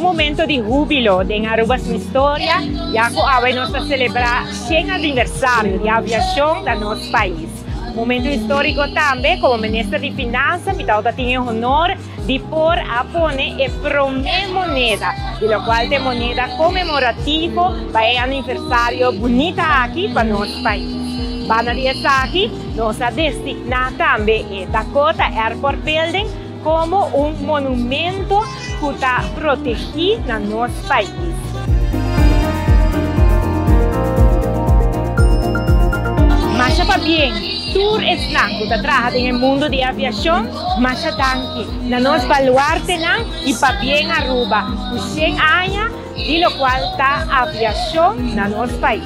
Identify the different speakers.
Speaker 1: un momento di jubilo in Aruba sua storia, já que nós a celebrar 100 aniversário de aviação do nosso país. Momento histórico também, como ministra de Finanças, me tinha o honor de pôr a pone e promê moneda, de lo qual tem moneda comemorativa para o aniversário bonita aqui para nosso país. Para aqui, nós a designar também o Dakota Airport Building como um monumento que está protegido no nosso país. Mas para bem, tour snack que trabalha no mundo de aviação, mas tanque, na nossa baluarte e para bem Aruba, o 100 anos de lo qual está a aviação no nosso país.